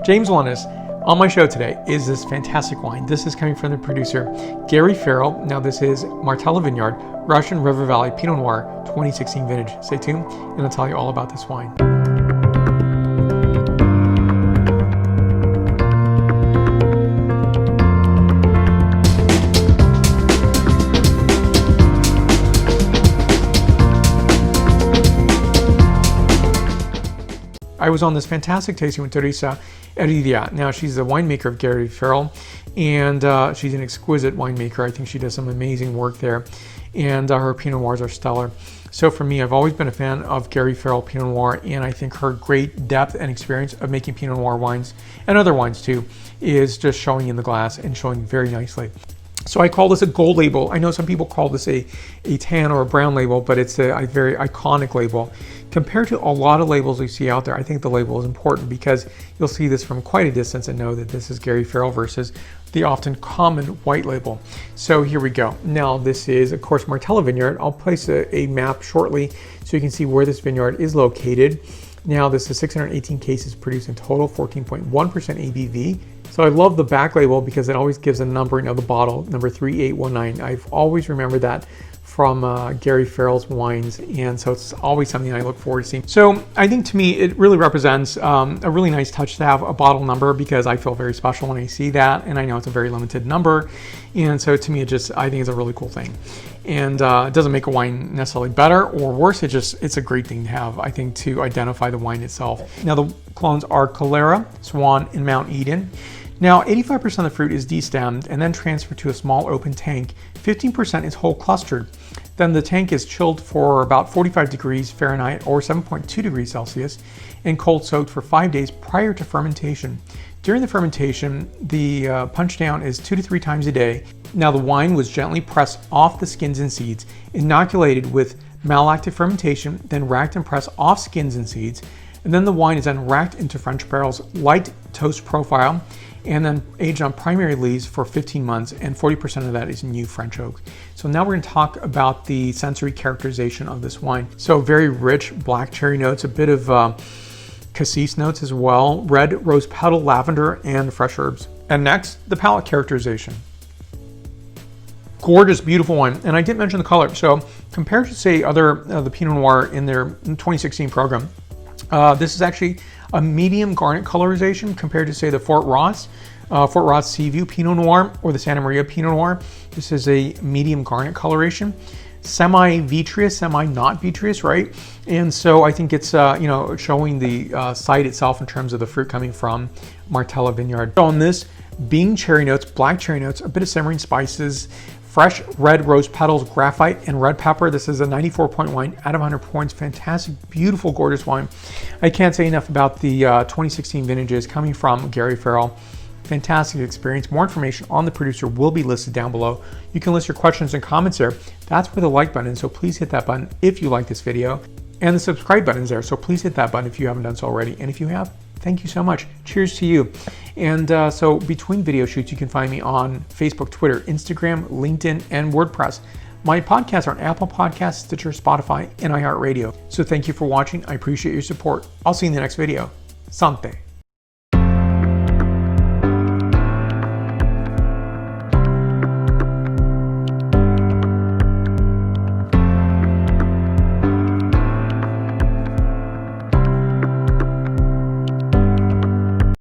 James Wallace, on my show today is this fantastic wine. This is coming from the producer, Gary Farrell. Now this is Martaella Vineyard, Russian River Valley Pinot Noir, 2016 vintage. Stay tuned and I'll tell you all about this wine. I was on this fantastic tasting with Teresa Heredia. Now she's the winemaker of Gary Farrell, and she's an exquisite winemaker. I think she does some amazing work there, and her Pinot Noirs are stellar. So for me, I've always been a fan of Gary Farrell Pinot Noir, and I think her great depth and experience of making Pinot Noir wines, and other wines too, is just showing in the glass and showing very nicely. So I call this a gold label. I know some people call this a tan or a brown label, but it's a very iconic label. Compared to a lot of labels we see out there, I think the label is important because you'll see this from quite a distance and know that this is Gary Farrell versus the often common white label. So here we go. Now this is, of course, Martaella Vineyard. I'll place a map shortly so you can see where this vineyard is located. Now this is 618 cases produced in total, 14.1% ABV. So I love the back label because it always gives a numbering of the bottle, number 3819. I've always remembered that from Gary Farrell's wines, and so it's always something I look forward to seeing. So I think to me it really represents a really nice touch to have a bottle number, because I feel very special when I see that, and I know it's a very limited number, and so to me I think it's a really cool thing. And it doesn't make a wine necessarily better or worse, it's a great thing to have, I think, to identify the wine itself. Now the clones are Calera, Swan, and Mount Eden. Now 85% of the fruit is destemmed and then transferred to a small open tank. 15% is whole clustered. Then the tank is chilled for about 45 degrees Fahrenheit or 7.2 degrees Celsius and cold soaked for 5 days prior to fermentation. During the fermentation, the punch down is 2 to 3 times a day. Now the wine was gently pressed off the skins and seeds, inoculated with malolactic fermentation, then racked and pressed off skins and seeds. And then the wine is then racked into French barrels, light toast profile, and then aged on primary leaves for 15 months, and 40% of that is new French oak. So now we're going to talk about the sensory characterization of this wine. So very rich black cherry notes, a bit of cassis notes as well, red rose petal, lavender, and fresh herbs. And next, the palate characterization. Gorgeous, beautiful wine, and I didn't mention the color. So compared to, say, other the Pinot Noir in their 2016 program, this is actually a medium garnet colorization compared to, say, the Fort Ross Seaview Pinot Noir or the Santa Maria Pinot Noir. This is a medium garnet coloration, semi-vitreous, semi-not vitreous, right? And so I think it's showing the site itself in terms of the fruit coming from Martaella Vineyard. So on this, Bing cherry notes, black cherry notes, a bit of simmering spices, fresh red rose petals, graphite, and red pepper. This is a 94-point wine out of 100 points. Fantastic, beautiful, gorgeous wine. I can't say enough about the 2016 vintages coming from Gary Farrell. Fantastic experience. More information on the producer will be listed down below. You can list your questions and comments there. That's where the like button is, so please hit that button if you like this video. And the subscribe button is there, so please hit that button if you haven't done so already. And if you have, thank you so much. Cheers to you. And so between video shoots, you can find me on Facebook, Twitter, Instagram, LinkedIn, and WordPress. My podcasts are on Apple Podcasts, Stitcher, Spotify, and iHeartRadio. So thank you for watching. I appreciate your support. I'll see you in the next video. Santé.